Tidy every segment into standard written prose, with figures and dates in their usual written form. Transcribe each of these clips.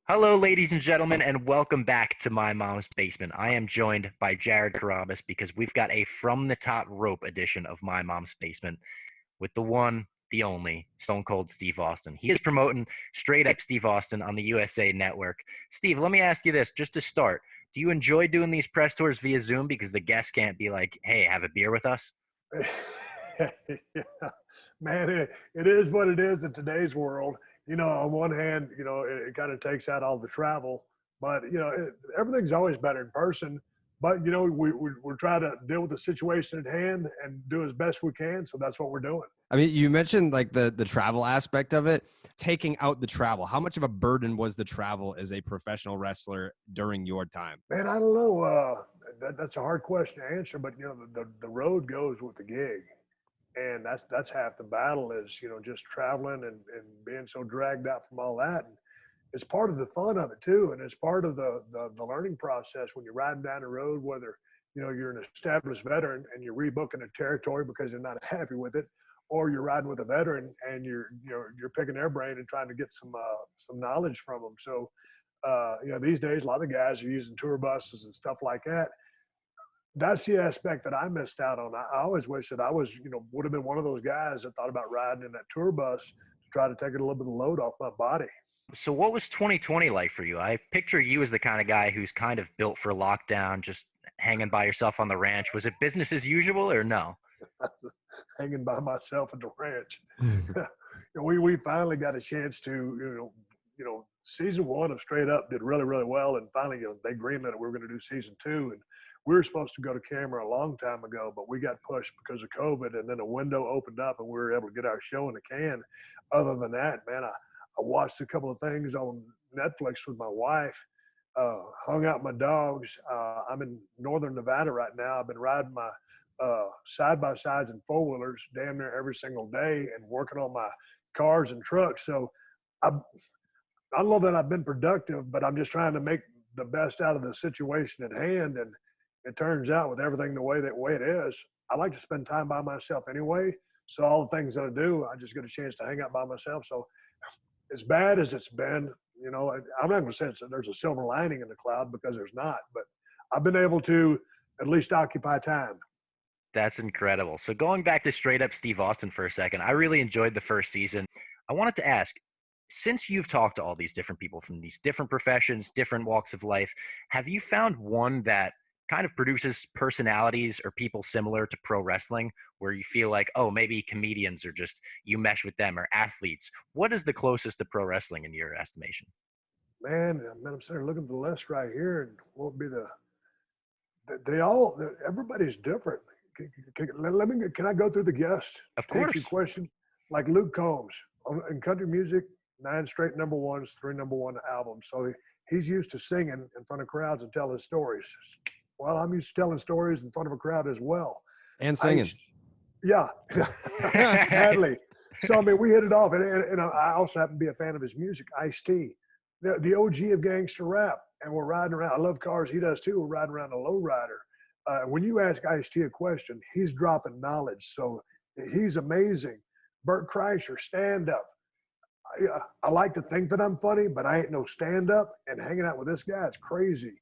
Hello, ladies and gentlemen, and welcome back to My Mom's Basement. I am joined by Jared Carrabis because we've got a From the Top Rope edition of My Mom's Basement with the one, the only, Stone Cold Steve Austin. He is promoting straight up Steve Austin on the USA Network. Steve, let me ask you this just to start. Do you enjoy doing these press tours via Zoom because the guests can't be like, hey, have a beer with us? Yeah, man, it is what it is in today's world. On one hand, it kind of takes out all the travel, but everything's always better in person. But we're trying to deal with the situation at hand and do as best we can. So that's what we're doing. I mean, you mentioned like the travel aspect of it, taking out the travel. How much of a burden was the travel as a professional wrestler during your time? Man, I don't know. That's a hard question to answer, but the road goes with the gig, and that's half the battle is just traveling and being so dragged out from all that. And it's part of the fun of it too, and it's part of the learning process when you're riding down the road, whether you're an established veteran and you're rebooking a territory because you're not happy with it, or you're riding with a veteran and you're picking their brain and trying to get some knowledge from them. So these days a lot of guys are using tour buses and stuff like that. That's the aspect that I missed out on. I always wish that I was, would have been one of those guys that thought about riding in that tour bus to try to take a little bit of load off my body. So, what was 2020 like for you? I picture you as the kind of guy who's kind of built for lockdown, just hanging by yourself on the ranch. Was it business as usual or no? Hanging by myself at the ranch. We finally got a chance to, season one of Straight Up did really, really well. And finally, they greenlit it. We were going to do season two. And we were supposed to go to camera a long time ago, but we got pushed because of COVID. And then a window opened up and we were able to get our show in the can. Other than that, man, I watched a couple of things on Netflix with my wife, hung out with my dogs. I'm in northern Nevada right now. I've been riding my side-by-sides and four-wheelers damn near every single day and working on my cars and trucks. So I don't know that I've been productive, but I'm just trying to make the best out of the situation at hand. And it turns out with everything the way it is, I like to spend time by myself anyway. So all the things that I do, I just get a chance to hang out by myself. So as bad as it's been, I'm not going to say there's a silver lining in the cloud because there's not, but I've been able to at least occupy time. That's incredible. So, going back to straight up Steve Austin for a second, I really enjoyed the first season. I wanted to ask, since you've talked to all these different people from these different professions, different walks of life, have you found one that kind of produces personalities or people similar to pro wrestling where you feel like, oh, maybe comedians are just, you mesh with them, or athletes? What is the closest to pro wrestling in your estimation? Man, I'm sitting looking at the list right here, and what would be everybody's different. Can I go through the guests Of to answer your course. question? Like Luke Combs in country music, 9 straight number ones, 3 number one albums. So he's used to singing in front of crowds and telling stories. Well, I'm used to telling stories in front of a crowd as well. And singing. Yeah, badly. So, I mean, we hit it off. And I also happen to be a fan of his music, Ice-T, the OG of gangster rap. And we're riding around. I love cars. He does too. We're riding around a lowrider. When you ask Ice-T a question, he's dropping knowledge. So he's amazing. Bert Kreischer, stand up. I like to think that I'm funny, but I ain't no stand up. And hanging out with this guy is crazy.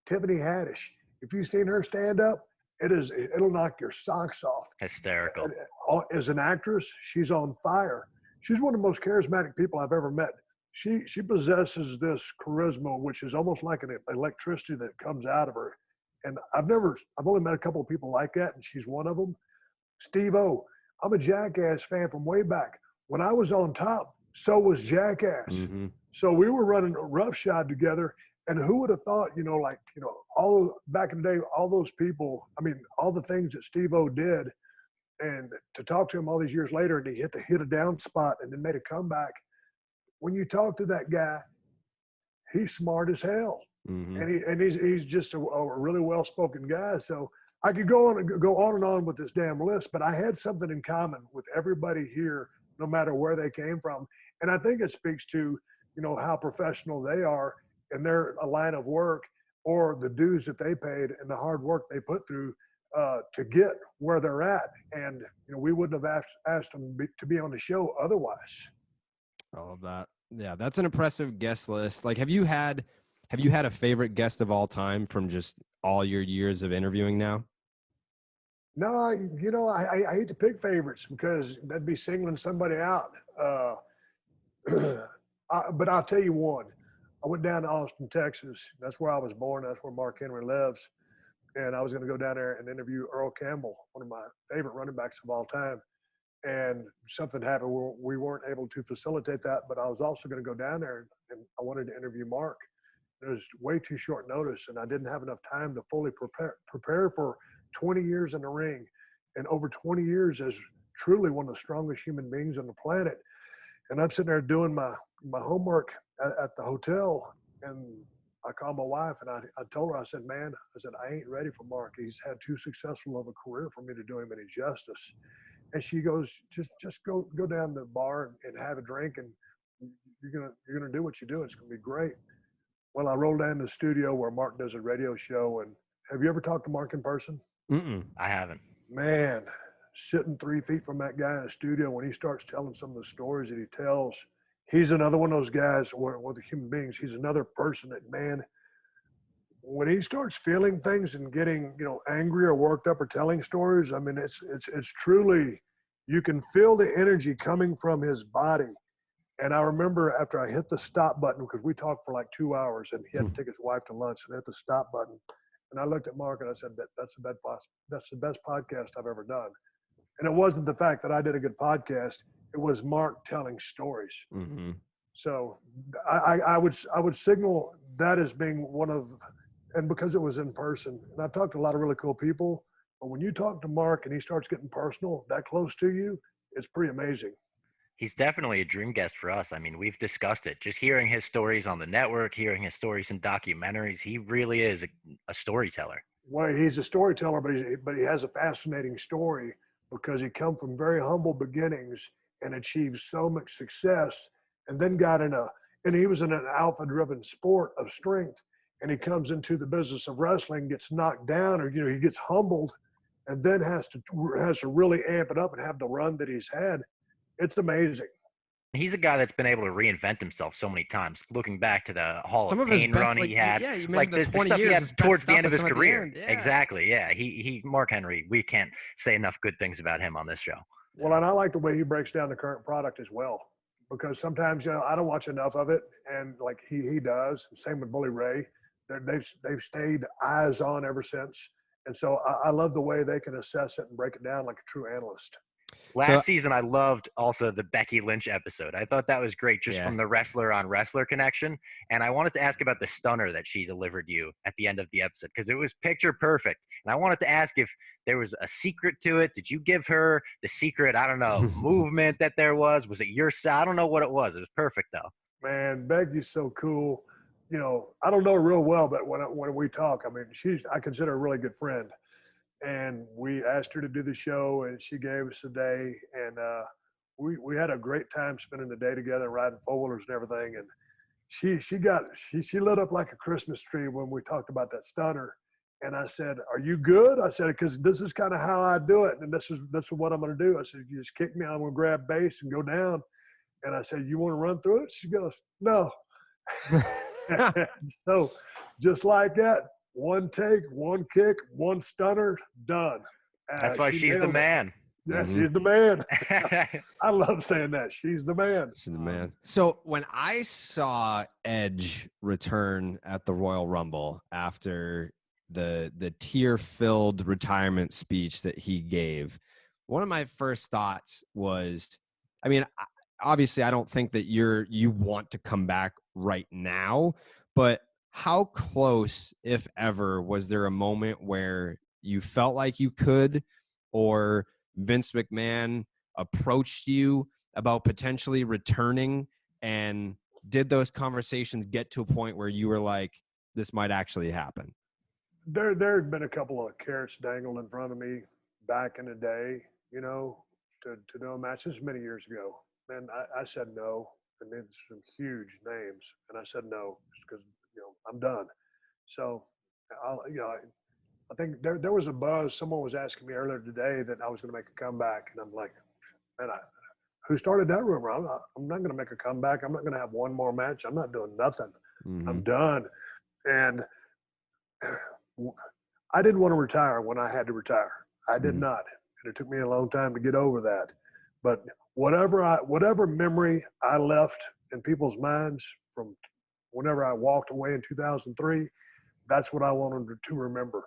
Tiffany Haddish, if you've seen her stand up, it'll knock your socks off. Hysterical. As an actress, she's on fire. She's one of the most charismatic people I've ever met. She possesses this charisma, which is almost like an electricity that comes out of her. And I've only met a couple of people like that, and she's one of them. Steve-O, I'm a Jackass fan from way back. When I was on top, so was Jackass. Mm-hmm. So we were running roughshod together. And who would have thought, all back in the day, all those people, I mean, all the things that Steve-O did, and to talk to him all these years later, and he hit a down spot and then made a comeback. When you talk to that guy, he's smart as hell. Mm-hmm. And he's just a really well-spoken guy. So I could go on and on with this damn list, but I had something in common with everybody here, no matter where they came from. And I think it speaks to, how professional they are in their line of work, or the dues that they paid and the hard work they put through to get where they're at. And, we wouldn't have asked them to be on the show otherwise. I love that. Yeah, that's an impressive guest list. Like, have you had a favorite guest of all time from just all your years of interviewing now? No, I hate to pick favorites because that'd be singling somebody out. But I'll tell you one. I went down to Austin, Texas. That's where I was born. That's where Mark Henry lives. And I was going to go down there and interview Earl Campbell, one of my favorite running backs of all time. And something happened where we weren't able to facilitate that. But I was also going to go down there and I wanted to interview Mark. It was way too short notice, and I didn't have enough time to fully prepare for 20 years in the ring, and over 20 years as truly one of the strongest human beings on the planet. And I'm sitting there doing my homework at the hotel, and I called my wife and I told her, I said, man, I said, I ain't ready for Mark. He's had too successful of a career for me to do him any justice. And she goes, just go down to the bar and have a drink, and you're gonna do what you do. It's gonna be great. Well, I rolled down to the studio where Mark does a radio show. And have you ever talked to Mark in person? Mm-mm. I haven't. Man, sitting 3 feet from that guy in the studio, when he starts telling some of the stories that he tells, he's another one of those guys with the human beings. He's another person that, man, when he starts feeling things and getting, angry or worked up or telling stories, I mean, it's truly, you can feel the energy coming from his body. And I remember after I hit the stop button, because we talked for like 2 hours, and he had to take his wife to lunch, and hit the stop button. And I looked at Mark and I said, that's the best podcast I've ever done. And it wasn't the fact that I did a good podcast; it was Mark telling stories. Mm-hmm. So I would signal that as being one of, and because it was in person, and I've talked to a lot of really cool people, but when you talk to Mark and he starts getting personal, that close to you, it's pretty amazing. He's definitely a dream guest for us. I mean, we've discussed it. Just hearing his stories on the network, hearing his stories in documentaries, he really is a storyteller. Well, he's a storyteller, but he has a fascinating story because he come from very humble beginnings and achieved so much success, and then and he was in an alpha-driven sport of strength, and he comes into the business of wrestling, gets knocked down, or he gets humbled, and then has to really amp it up and have the run that he's had. It's amazing. He's a guy that's been able to reinvent himself so many times. Looking back to the Hall Some of of his Pain best, run he like, had, yeah, you like mentioned the the 20 stuff he years, had his best towards the stuff end of is his some at the career. end. Yeah. Exactly. Yeah. He Mark Henry. We can't say enough good things about him on this show. Well, and I like the way he breaks down the current product as well, because sometimes I don't watch enough of it, and like he does. Same with Bully Ray. They've stayed eyes on ever since, and so I love the way they can assess it and break it down like a true analyst. So Last season, I loved also the Becky Lynch episode. I thought that was great just yeah, from the wrestler on wrestler connection. And I wanted to ask about the stunner that she delivered you at the end of the episode because it was picture perfect. And I wanted to ask if there was a secret to it. Did you give her the secret, I don't know, movement that there was? Was it your side? I don't know what it was. It was perfect, though. Man, Becky's so cool. I don't know her real well, but when we talk, I mean, I consider her a really good friend. And we asked her to do the show, and she gave us a day, and we had a great time spending the day together, riding four-wheelers and everything. And she lit up like a Christmas tree when we talked about that stunner. And I said, "Are you good?" I said, "Because this is kind of how I do it, and this is what I'm going to do." I said, "You just kick me, I'm going to grab base and go down." And I said, "You want to run through it?" She goes, "No." So, just like that, one take, one kick, one stunner, done. That's why She she's the nailed it. man. Yeah, Mhm. she's the man. I love saying that. She's the man. She's the man. So when I saw Edge return at the Royal Rumble after the tear-filled retirement speech that he gave, one of my first thoughts was, I mean, obviously I don't think that you want to come back right now, but how close, if ever, was there a moment where you felt like you could, or Vince McMahon approached you about potentially returning, and did those conversations get to a point where you were like, this might actually happen? There had been a couple of carrots dangled in front of me back in the day, to do a match. This was many years ago. And I said no. And then some huge names. And I said no, because, I'm done. So, I think there was a buzz. Someone was asking me earlier today that I was going to make a comeback. And I'm like, man, who started that rumor. I'm not going to make a comeback. I'm not going to have one more match. I'm not doing nothing. I'm done. And I didn't want to retire when I had to retire. I did not. And it took me a long time to get over that. But whatever memory I left in people's minds from whenever I walked away in 2003, that's what I wanted to remember.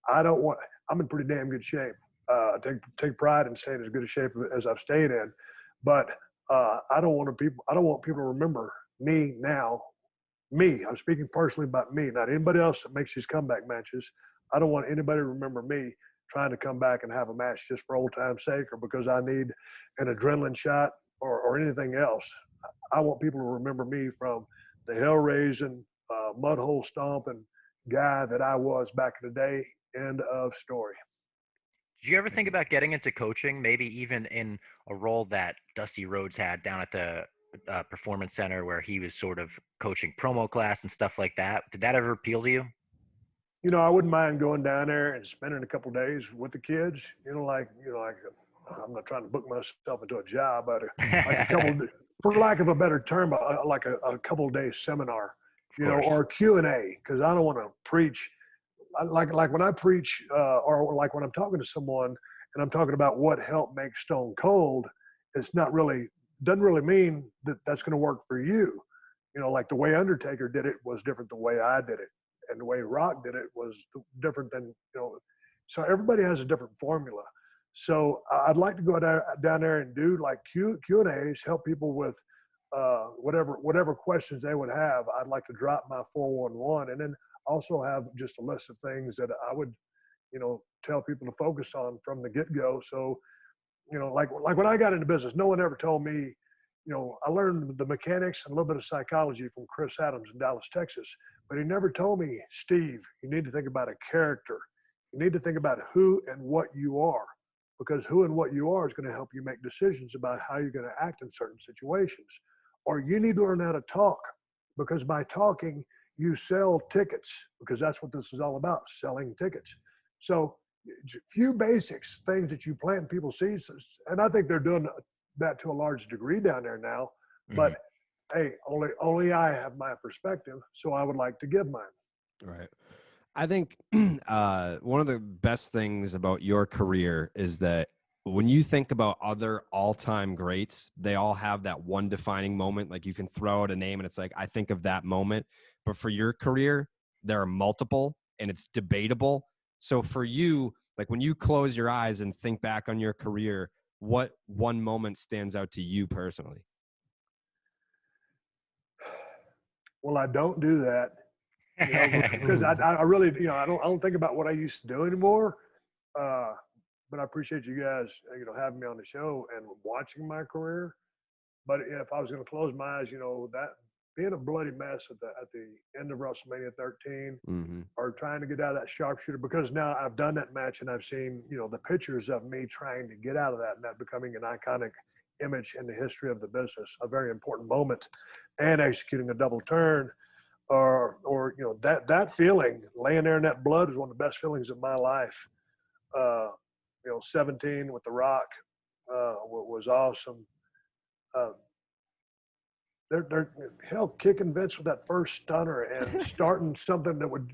I'm in pretty damn good shape. I take pride in staying as good a shape as I've stayed in. But I don't want people to remember me now. Me, I'm speaking personally about me, not anybody else that makes these comeback matches. I don't want anybody to remember me trying to come back and have a match just for old time's sake or because I need an adrenaline shot or anything else. I want people to remember me from the hell-raising, mud-hole stomping guy that I was back in the day. End of story. Did you ever think about getting into coaching, maybe even in a role that Dusty Rhodes had down at the Performance Center where he was sort of coaching promo class and stuff like that? Did that ever appeal to you? I wouldn't mind going down there and spending a couple of days with the kids. I'm not trying to book myself into a job, but like a couple, for lack of a better term, like a couple of days seminar, or a Q&A, because I don't want to preach. Like when I preach, or like when I'm talking to someone and I'm talking about what helped make Stone Cold, doesn't really mean that that's going to work for you. Like the way Undertaker did it was different the way I did it. And the way Rock did it was different than, so everybody has a different formula. So I'd like to go down there and do like Q&As, help people with whatever questions they would have. I'd like to drop my 411 and then also have just a list of things that I would, tell people to focus on from the get-go. So, like when I got into business, no one ever told me, I learned the mechanics and a little bit of psychology from Chris Adams in Dallas, Texas, but he never told me, Steve, you need to think about a character. You need to think about who and what you are, because who and what you are is going to help you make decisions about how you're going to act in certain situations. Or you need to learn how to talk, because by talking, you sell tickets, because that's what this is all about, selling tickets. So few basics, things that you plant in people's seeds, and I think they're doing that to a large degree down there now, but hey, only I have my perspective, so I would like to give mine. Right. I think one of the best things about your career is that when you think about other all-time greats, they all have that one defining moment. Like you can throw out a name and it's like, I think of that moment. But for your career, there are multiple and it's debatable. So for you, like when you close your eyes and think back on your career, what one moment stands out to you personally? Well, I don't do that, because I really, I don't think about what I used to do anymore. But I appreciate you guys, having me on the show and watching my career. But if I was going to close my eyes, that being a bloody mess at the end of WrestleMania 13, or trying to get out of that sharpshooter, because now I've done that match and I've seen, the pictures of me trying to get out of that and that becoming an iconic image in the history of the business, a very important moment, and executing a double turn, or that feeling, laying there in that blood, was one of the best feelings of my life. 17 with The Rock was awesome. They're kicking Vince with that first stunner and starting something that would,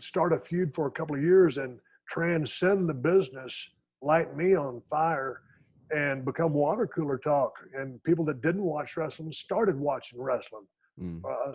start a feud for a couple of years and transcend the business, light me on fire, and become water cooler talk. And people that didn't watch wrestling started watching wrestling.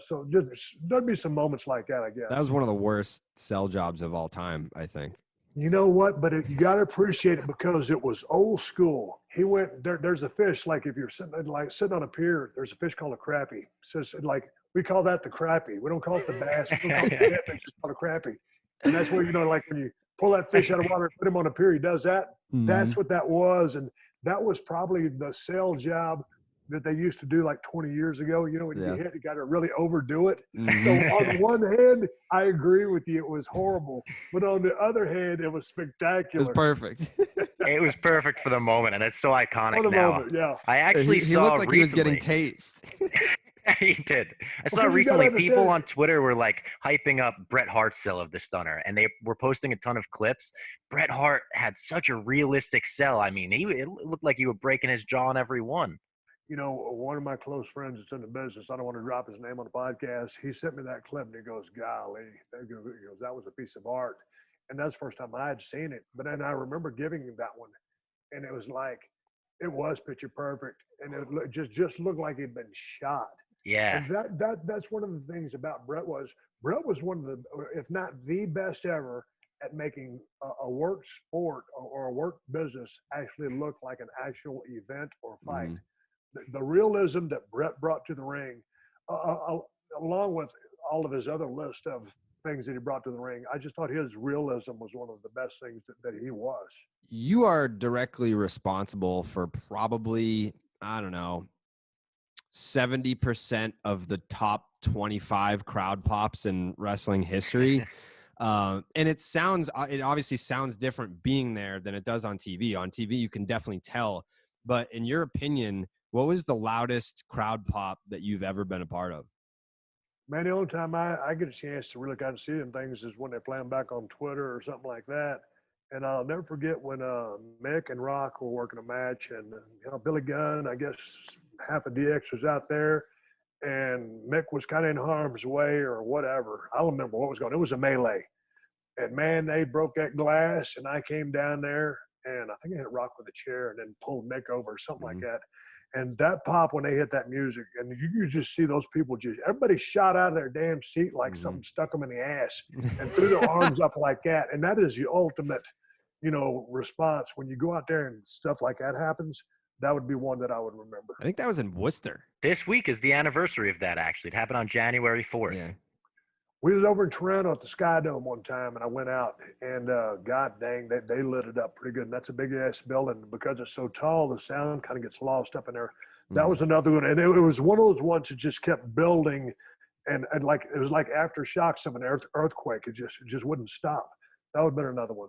So there'd be some moments like that, I guess. That was one of the worst sell jobs of all time, I think. You know what? But you got to appreciate it because it was old school. He went there. There's a fish, like if you're sitting on a pier, there's a fish called a crappie. So it's like we call that the crappie. We don't call it the bass. We don't call it the fish, it's just called a crappie. And that's where, like when you pull that fish out of water and put him on a pier, he does that. That's what that was. And that was probably the sell job that they used to do like 20 years ago. When you hit, you got to really overdo it. So on one hand, I agree with you, it was horrible. But on the other hand, it was spectacular. It was perfect. It was perfect for the moment, and it's so iconic now. Moment, yeah. I actually he saw looked like recently, he was getting tased. He did. I saw Because you got to recently people understand, on Twitter were like hyping up Bret Hart's sell of the stunner, and they were posting a ton of clips. Bret Hart had such a realistic sell. I mean, it looked like he was breaking his jaw on every one. one of my close friends that's in the business, I don't want to drop his name on the podcast. He sent me that clip and he goes, golly, that was a piece of art. And that's the first time I had seen it. But then I remember giving him that one, and it was like, it was picture perfect. And it just looked like he'd been shot. Yeah. And that's one of the things about Bret was one of the, if not the best ever at making a work sport or a work business actually look like an actual event or fight. Mm-hmm. The realism that Bret brought to the ring, along with all of his other list of things that he brought to the ring, I just thought his realism was one of the best things that he was. You are directly responsible for probably, I don't know, 70% of the top 25 crowd pops in wrestling history. And it obviously sounds different being there than it does on TV. On TV, you can definitely tell. But in your opinion, what was the loudest crowd pop that you've ever been a part of? Man, the only time I get a chance to really kind of see them things is when they play them back on Twitter or something like that. And I'll never forget when Mick and Rock were working a match, and Billy Gunn, I guess half of DX was out there, and Mick was kind of in harm's way or whatever. I don't remember what was going on. It was a melee. And, man, they broke that glass, and I came down there, and I think I hit Rock with a chair and then pulled Mick over or something like that. And that pop when they hit that music, and you just see those people everybody shot out of their damn seat like something stuck them in the ass and threw their arms up like that. And that is the ultimate, response. When you go out there and stuff like that happens, that would be one that I would remember. I think that was in Worcester. This week is the anniversary of that, actually. It happened on January 4th. Yeah. We was over in Toronto at the Sky Dome one time, and I went out, and God dang, they lit it up pretty good. And that's a big-ass building. Because it's so tall, the sound kind of gets lost up in there. That was another one. And it was one of those ones that just kept building, and like it was like aftershocks of an earthquake. It just wouldn't stop. That would have been another one.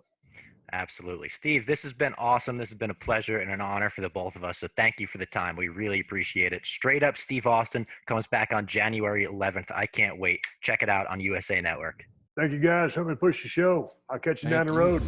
Absolutely. Steve, this has been awesome. This has been a pleasure and an honor for the both of us. So thank you for the time. We really appreciate it. Straight Up Steve Austin comes back on January 11th. I can't wait. Check it out on USA Network. Thank you, guys. Help me push the show. I'll catch you down the road.